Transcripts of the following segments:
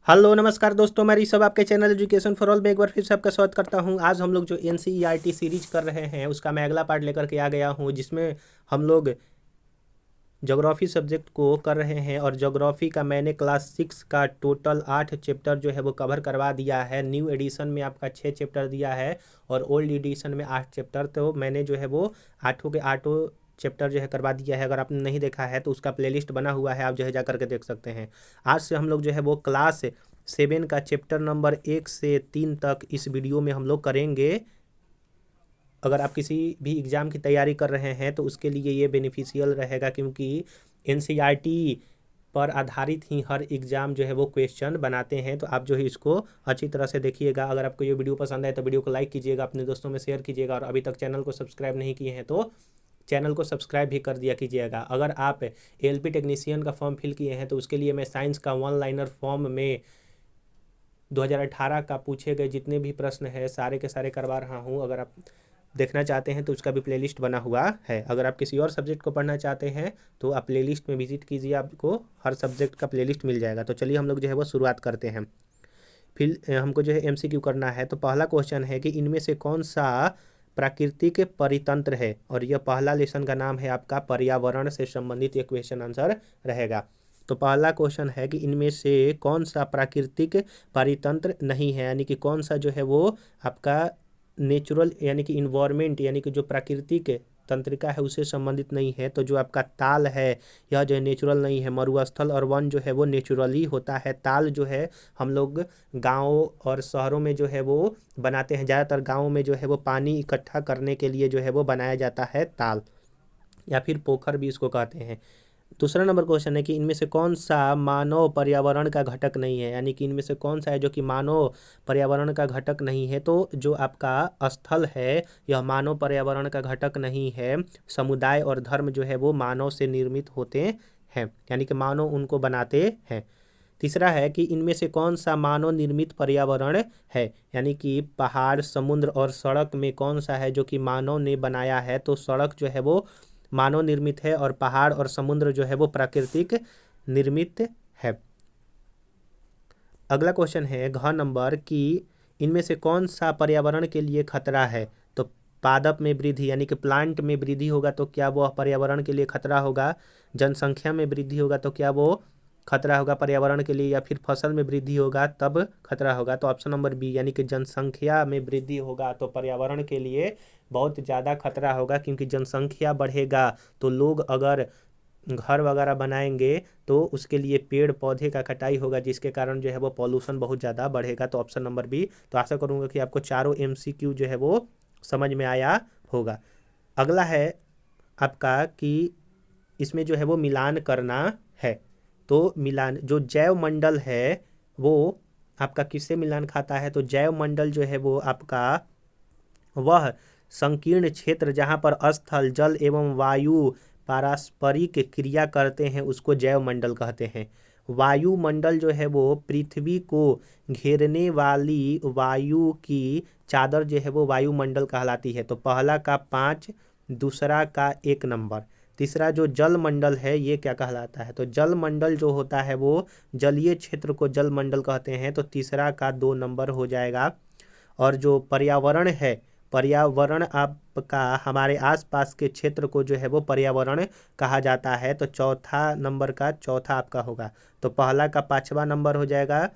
Hello नमस्कार दोस्तों, मैं ऋषभ आपके चैनल एजुकेशन फॉर ऑल में एक बार फिर से आपका स्वागत करता हूं। आज हम लोग जो एनसीईआरटी सीरीज कर रहे हैं उसका मैं अगला पार्ट लेकर के आ गया हूं, जिसमें हम लोग ज्योग्राफी सब्जेक्ट को कर रहे हैं। और ज्योग्राफी का मैंने क्लास 6 का टोटल 8 चैप्टर जो है वो कवर करवा दिया है। न्यू एडिशन में आपका 6 चैप्टर दिया है और ओल्ड एडिशन में 8 चैप्टर। तो मैंने जो है वो आठों के आठों चैप्टर जो है करवा दिया है। अगर आपने नहीं देखा है तो उसका प्लेलिस्ट बना हुआ है, आप जो है जा करके देख सकते हैं। आज से हम लोग जो है वो क्लास 7 का चैप्टर नंबर 1 से 3 तक इस वीडियो में हम लोग करेंगे। अगर आप किसी भी एग्ज़ाम की तैयारी कर रहे हैं तो उसके लिए ये बेनिफिशियल रहेगा, क्योंकि एनसीईआरटी पर आधारित ही हर एग्ज़ाम जो है वो क्वेश्चन बनाते हैं। तो आप जो है इसको अच्छी तरह से देखिएगा। अगर आपको ये वीडियो पसंद आए तो वीडियो को लाइक कीजिएगा, अपने दोस्तों में शेयर कीजिएगा, और अभी तक चैनल को सब्सक्राइब नहीं किए हैं तो चैनल को सब्सक्राइब भी कर दिया कीजिएगा। अगर आप एलपी टेक्नीशियन का फॉर्म फिल किए हैं तो उसके लिए मैं साइंस का वन लाइनर फॉर्म में 2018 का पूछे गए जितने भी प्रश्न है सारे के सारे करवा रहा हूँ। अगर आप देखना चाहते हैं तो उसका भी प्लेलिस्ट बना हुआ है। अगर आप किसी और सब्जेक्ट को पढ़ना चाहते हैं तो आप प्लेलिस्ट में विजिट कीजिए, आपको हर सब्जेक्ट का प्लेलिस्ट मिल जाएगा। तो चलिए हम लोग जो है वो शुरुआत करते हैं। फिर हमको जो है एमसीक्यू करना है। तो पहला क्वेश्चन है कि इनमें से कौन सा प्राकृतिक परितंत्र है, और यह पहला लेसन का नाम है आपका पर्यावरण से संबंधित ये क्वेश्चन आंसर रहेगा। तो पहला क्वेश्चन है कि इनमें से कौन सा प्राकृतिक परितंत्र नहीं है, यानी कि कौन सा जो है वो आपका नेचुरल यानी कि इन्वायरमेंट यानी कि जो प्राकृतिक तंत्रिका है उससे संबंधित नहीं है। तो जो आपका ताल है यह जो है नेचुरल नहीं है। मरुस्थल और वन जो है वो नेचुरली होता है। ताल जो है हम लोग गाँव और शहरों में जो है वो बनाते हैं। ज़्यादातर गाँव में जो है वो पानी इकट्ठा करने के लिए जो है वो बनाया जाता है ताल, या फिर पोखर भी इसको कहते हैं। दूसरा नंबर क्वेश्चन है कि इनमें से कौन सा मानव पर्यावरण का घटक नहीं है, यानी कि इनमें से कौन सा है जो कि मानव पर्यावरण का घटक नहीं है। तो जो आपका स्थल है यह मानव पर्यावरण का घटक नहीं है। समुदाय और धर्म जो है वो मानव से निर्मित होते हैं, यानी कि मानव उनको बनाते हैं। तीसरा है कि इनमें से कौन सा मानव निर्मित पर्यावरण है, यानी कि पहाड़, समुद्र और सड़क में कौन सा है जो कि मानव ने बनाया है। तो सड़क जो है वो मानव निर्मित है और पहाड़ और समुद्र जो है वो प्राकृतिक निर्मित है। अगला क्वेश्चन है घ नंबर कि इनमें से कौन सा पर्यावरण के लिए खतरा है। तो पादप में वृद्धि यानी कि प्लांट में वृद्धि होगा तो क्या वो पर्यावरण के लिए खतरा होगा। जनसंख्या में वृद्धि होगा तो क्या वो खतरा होगा पर्यावरण के लिए, या फिर फसल में वृद्धि होगा तब खतरा होगा। तो ऑप्शन नंबर बी यानी कि जनसंख्या में वृद्धि होगा तो पर्यावरण के लिए बहुत ज़्यादा खतरा होगा, क्योंकि जनसंख्या बढ़ेगा तो लोग अगर घर वगैरह बनाएंगे तो उसके लिए पेड़ पौधे का कटाई होगा, जिसके कारण जो है वो पॉल्यूशन बहुत ज़्यादा बढ़ेगा। तो ऑप्शन नंबर बी। तो आशा करूँगा कि आपको चारों एमसीक्यू जो है वो समझ में आया होगा। अगला है आपका कि इसमें जो है वो मिलान करना है। तो मिलान जो जैव मंडल है वो आपका किससे मिलान खाता है। तो जैव मंडल जो है वो आपका वह संकीर्ण क्षेत्र जहाँ पर स्थल, जल एवं वायु पारस्परिक क्रिया करते हैं उसको जैव मंडल कहते हैं। वायुमंडल जो है वो पृथ्वी को घेरने वाली वायु की चादर जो है वो वायुमंडल कहलाती है। तो पहला का 5, दूसरा का 1 नंबर। तीसरा जो जल मंडल है ये क्या कहलाता है। तो जल मंडल जो होता है वो जलीय क्षेत्र को जल मंडल कहते हैं। तो तीसरा का 2 नंबर हो जाएगा। और जो पर्यावरण है, पर्यावरण आपका हमारे आसपास के क्षेत्र को जो है वो पर्यावरण कहा जाता है। तो चौथा नंबर का चौथा आपका होगा। तो पहला का 5वां नंबर हो जाएगा,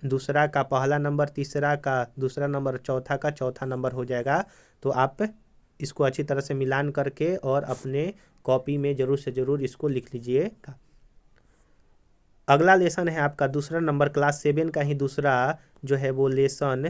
दूसरा का पहला नंबर, तीसरा का दूसरा नंबर, चौथा का चौथा नंबर हो जाएगा। तो आप इसको अच्छी तरह से मिलान करके और अपने कॉपी में ज़रूर से ज़रूर इसको लिख लीजिएगा। अगला लेसन है आपका दूसरा नंबर, क्लास 7 का ही दूसरा जो है वो लेसन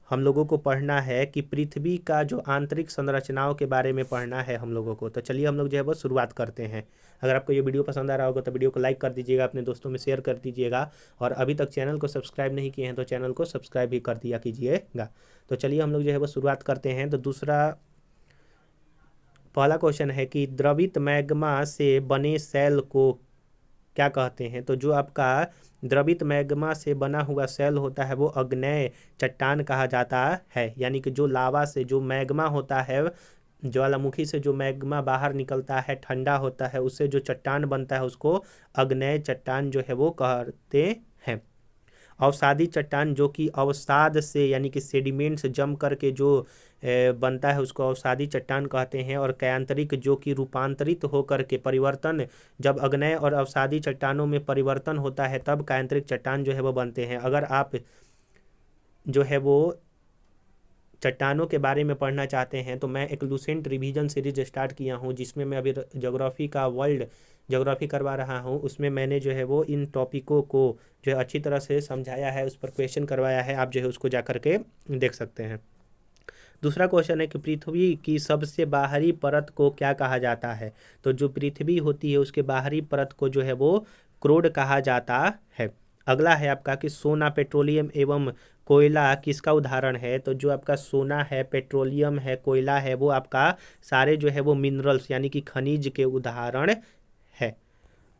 हम लोगों को पढ़ना है कि पृथ्वी का जो आंतरिक संरचनाओं के बारे में पढ़ना है हम लोगों को। तो चलिए हम लोग जो है वो शुरुआत करते हैं। अगर आपको ये वीडियो पसंद आ रहा होगा तो वीडियो को लाइक कर दीजिएगा, अपने दोस्तों में शेयर कर दीजिएगा, और अभी तक चैनल को सब्सक्राइब नहीं किए हैं तो चैनल को सब्सक्राइब भी कर दिया कीजिएगा। तो चलिए हम लोग जो है वो शुरुआत करते हैं। तो पहला क्वेश्चन है कि द्रवित मैग्मा से बने सेल को क्या कहते हैं। तो जो आपका द्रवित मैग्मा से बना हुआ सेल होता है वो अग्नेय चट्टान कहा जाता है, यानी कि जो लावा से जो मैग्मा होता है, ज्वालामुखी से जो मैग्मा बाहर निकलता है ठंडा होता है, उससे जो चट्टान बनता है उसको अग्नेय चट्टान जो है वो कहते हैं। अवसादी चट्टान जो कि अवसाद से यानी कि सेडिमेंट से जम करके जो बनता है उसको अवसादी चट्टान कहते हैं। और कायांतरिक जो कि रूपांतरित होकर के परिवर्तन, जब अग्नेय और अवसादी चट्टानों में परिवर्तन होता है तब कायांतरिक चट्टान जो है वो बनते हैं। अगर आप जो है वो चट्टानों के बारे में पढ़ना चाहते हैं तो मैं एक लूसेंट रिवीजन सीरीज स्टार्ट किया हूँ, जिसमें मैं अभी ज्योग्राफी का वर्ल्ड ज्योग्राफी करवा रहा हूँ। उसमें मैंने जो है वो इन टॉपिकों को जो है अच्छी तरह से समझाया है, उस पर क्वेश्चन करवाया है, आप जो है उसको जा कर के देख सकते हैं। दूसरा क्वेश्चन है कि पृथ्वी की सबसे बाहरी परत को क्या कहा जाता है। तो जो पृथ्वी होती है उसके बाहरी परत को जो है वो क्रोड कहा जाता है। अगला है आपका कि सोना, पेट्रोलियम एवं कोयला किसका उदाहरण है। तो जो आपका सोना है, पेट्रोलियम है, कोयला है, वो आपका सारे जो है वो मिनरल्स यानी कि खनिज के उदाहरण है।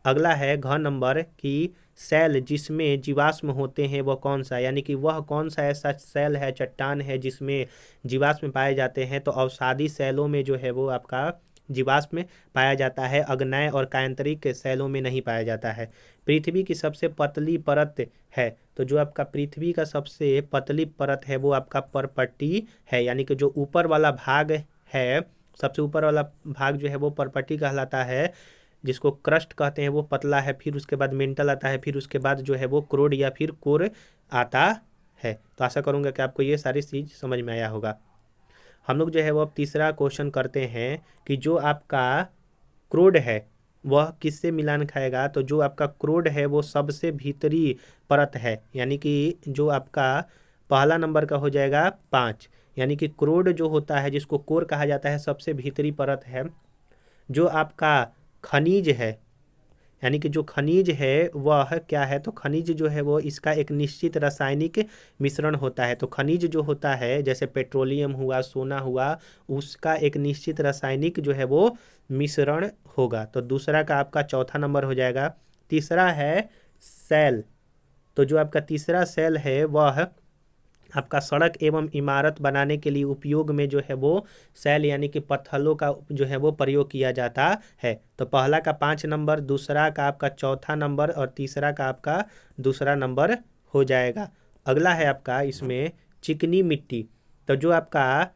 अगला है घ नंबर कि सेल जिसमें जीवाश्म होते हैं वह कौन सा, यानी कि वह कौन सा ऐसा सेल है, चट्टान है जिसमें जीवाश्म पाए जाते हैं। तो अवसादी सेलों में जो है वो आपका जीवाश्म पाया जाता है, अग्नेय और कायांतरिक सेलों में नहीं पाया जाता है। पृथ्वी की सबसे पतली परत है। तो जो आपका पृथ्वी का सबसे पतली परत है वो आपका परपट्टी है, यानी कि जो ऊपर वाला भाग है, सबसे ऊपर वाला भाग जो है वो परपट्टी कहलाता है, जिसको क्रस्ट कहते हैं, वो पतला है। फिर उसके बाद मेंटल आता है, फिर उसके बाद जो है वो क्रोड या फिर कोर आता है। तो आशा करूँगा कि आपको ये सारी चीज़ समझ में आया होगा। हम लोग जो है वो अब तीसरा क्वेश्चन करते हैं कि जो आपका क्रोड है वह किससे मिलान खाएगा। तो जो आपका क्रोड है वो सबसे भीतरी परत है, यानी कि जो आपका पहला नंबर का हो जाएगा 5, यानी कि क्रोड जो होता है जिसको कोर कहा जाता है सबसे भीतरी परत है। जो आपका खनिज है, यानी कि जो खनिज है वह क्या है, तो खनिज जो है वो इसका एक निश्चित रासायनिक मिश्रण होता है। तो खनिज जो होता है जैसे पेट्रोलियम हुआ, सोना हुआ, उसका एक निश्चित रासायनिक जो है वो मिश्रण होगा। तो दूसरा का आपका चौथा नंबर हो जाएगा। तीसरा है सेल। तो जो आपका तीसरा सेल है वह आपका सड़क एवं इमारत बनाने के लिए उपयोग में जो है वो सेल यानी कि पत्थरों का जो है वो प्रयोग किया जाता है। तो पहला का 5 नंबर, दूसरा का आपका चौथा नंबर और तीसरा का आपका दूसरा नंबर हो जाएगा। अगला है आपका इसमें चिकनी मिट्टी। तो जो आपका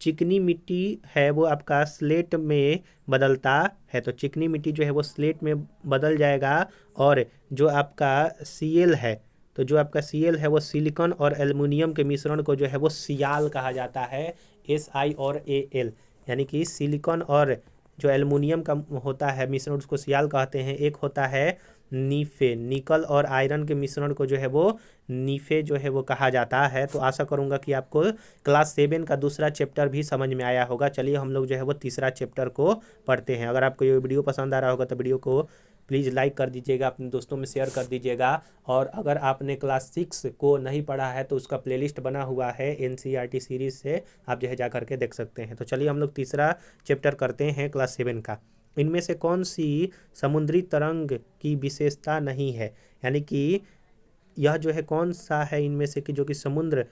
चिकनी मिट्टी है वो आपका स्लेट में बदलता है। तो चिकनी मिट्टी जो है वो स्लेट में बदल जाएगा। और जो आपका सीएल है, तो जो आपका सीएल है वो सिलिकॉन और एल्युमिनियम के मिश्रण को जो है वो सियाल कहा जाता है, SI और AL, यानी कि सिलिकॉन और जो एल्युमिनियम का होता है मिश्रण उसको सियाल कहते हैं। एक होता है नीफे, निकल और आयरन के मिश्रण को जो है वो नीफे जो है वो कहा जाता है। तो आशा करूंगा कि आपको क्लास 7 का दूसरा चैप्टर भी समझ में आया होगा। चलिए हम लोग जो है वो तीसरा चैप्टर को पढ़ते हैं। अगर आपको ये वीडियो पसंद आ रहा होगा तो वीडियो को प्लीज़ लाइक कर दीजिएगा, अपने दोस्तों में शेयर कर दीजिएगा। और अगर आपने क्लास 6 को नहीं पढ़ा है तो उसका प्लेलिस्ट बना हुआ है NCERT सीरीज़ से, आप जो है जा करके देख सकते हैं। तो चलिए हम लोग तीसरा चैप्टर करते हैं क्लास 7 का। इनमें से कौन सी समुद्री तरंग की विशेषता नहीं है, यानी कि यह जो है कौन सा है इनमें से कि जो कि समुद्र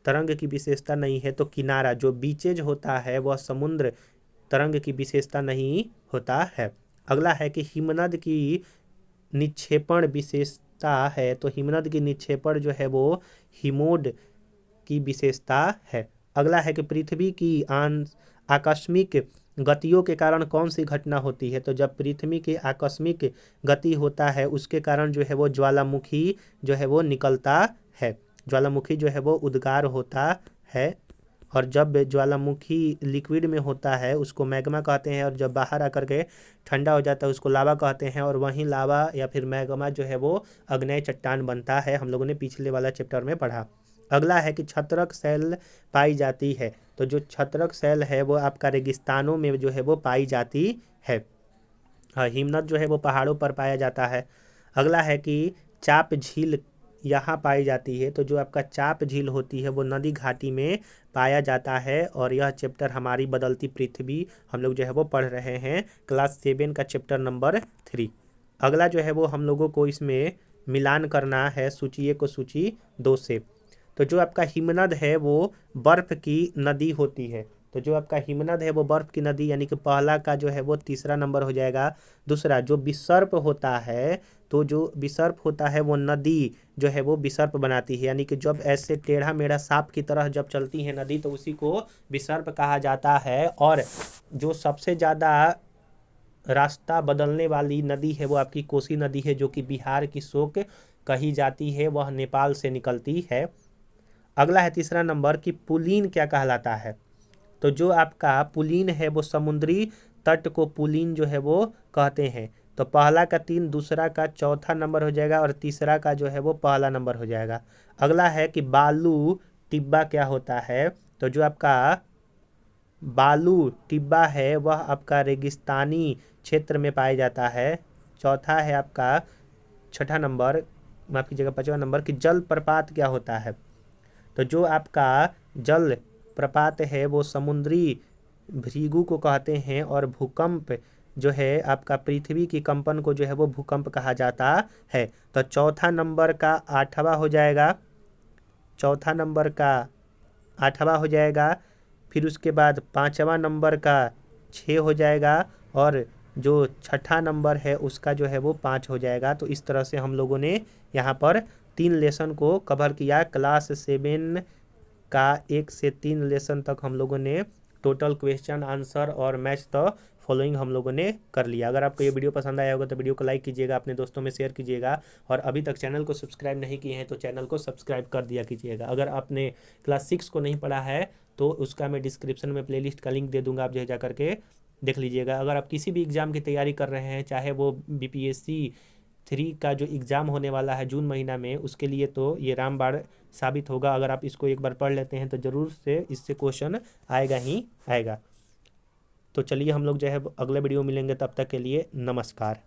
तरंग की विशेषता नहीं है। तो किनारा, जो बीचेज होता है वह समुद्र तरंग की विशेषता नहीं होता है। अगला है कि हिमनद की निक्षेपण विशेषता है। तो हिमनद की निक्षेपण जो है वो हिमोड की विशेषता है। अगला है कि पृथ्वी की आकस्मिक गतियों के कारण कौन सी घटना होती है। तो जब पृथ्वी की आकस्मिक गति होता है उसके कारण जो है वो ज्वालामुखी जो है वो निकलता है। ज्वालामुखी जो है वो उद्गार होता है। और जब ज्वालामुखी लिक्विड में होता है उसको मैग्मा कहते हैं, और जब बाहर आकर के ठंडा हो जाता है उसको लावा कहते हैं। और वहीं लावा या फिर मैग्मा जो है वो अग्नेय चट्टान बनता है, हम लोगों ने पिछले वाला चैप्टर में पढ़ा। अगला है कि छत्रक सेल पाई जाती है। तो जो छत्रक सेल है वो आपका रेगिस्तानों में जो है वो पाई जाती है। हिमनद जो है वो पहाड़ों पर पाया जाता है। अगला है कि चाप झील यहाँ पाई जाती है। तो जो आपका चाप झील होती है वो नदी घाटी में पाया जाता है। और यह चैप्टर हमारी बदलती पृथ्वी हम लोग जो है वो पढ़ रहे हैं, क्लास 7 का चैप्टर नंबर 3। अगला जो है वो हम लोगों को इसमें मिलान करना है सूची 1 को सूची 2 से। तो जो आपका हिमनद है वो बर्फ की नदी होती है। तो जो आपका हिमनद है वो बर्फ़ की नदी, यानी कि पहला का जो है वो तीसरा नंबर हो जाएगा। दूसरा जो विसर्प होता है, तो जो विसर्प होता है वो नदी जो है वो विसर्प बनाती है, यानी कि जब ऐसे टेढ़ा मेढ़ा सांप की तरह जब चलती है नदी तो उसी को विसर्प कहा जाता है। और जो सबसे ज़्यादा रास्ता बदलने वाली नदी है वो आपकी कोसी नदी है, जो कि बिहार की शोक कही जाती है, वह नेपाल से निकलती है। अगला है तीसरा नंबर कि पुलीन क्या कहलाता है। तो जो आपका पुलीन है वो समुद्री तट को पुलीन जो है वो कहते हैं। तो पहला का 3, दूसरा का चौथा नंबर हो जाएगा और तीसरा का जो है वो पहला नंबर हो जाएगा। अगला है कि बालू टिब्बा क्या होता है। तो जो आपका बालू टिब्बा है वह आपका रेगिस्तानी क्षेत्र में पाया जाता है। चौथा है आपका छठा नंबर, माफ कीजिएगा 5वां नंबर, कि जल प्रपात क्या होता है। तो जो आपका जल प्रपात है वो समुद्री भृगु को कहते हैं। और भूकंप जो है आपका पृथ्वी की कंपन को जो है वो भूकंप कहा जाता है। तो चौथा नंबर का 8वां हो जाएगा, चौथा नंबर का 8वां हो जाएगा। फिर उसके बाद 5वां नंबर का 6 हो जाएगा और जो छठा नंबर है उसका जो है वो 5 हो जाएगा। तो इस तरह से हम लोगों ने यहाँ पर 3 लेसन को कवर किया। क्लास 7 का 1 से 3 लेसन तक हम लोगों ने टोटल क्वेश्चन आंसर और मैच द फॉलोइंग हम लोगों ने कर लिया। अगर आपको ये वीडियो पसंद आया होगा तो वीडियो को लाइक कीजिएगा, अपने दोस्तों में शेयर कीजिएगा और अभी तक चैनल को सब्सक्राइब नहीं किए हैं तो चैनल को सब्सक्राइब कर दिया कीजिएगा। अगर आपने क्लास 6 को नहीं पढ़ा है तो उसका मैं डिस्क्रिप्शन में प्लेलिस्ट का लिंक दे दूंगा, आप जो जा करके देख लीजिएगा। अगर आप किसी भी एग्ज़ाम की तैयारी कर रहे हैं, चाहे वो BPSC 3 का जो एग्ज़ाम होने वाला है जून महीना में, उसके लिए तो ये रामबाण साबित होगा। अगर आप इसको एक बार पढ़ लेते हैं तो ज़रूर से इससे क्वेश्चन आएगा ही आएगा। तो चलिए हम लोग जो है अगले वीडियो मिलेंगे, तब तक के लिए नमस्कार।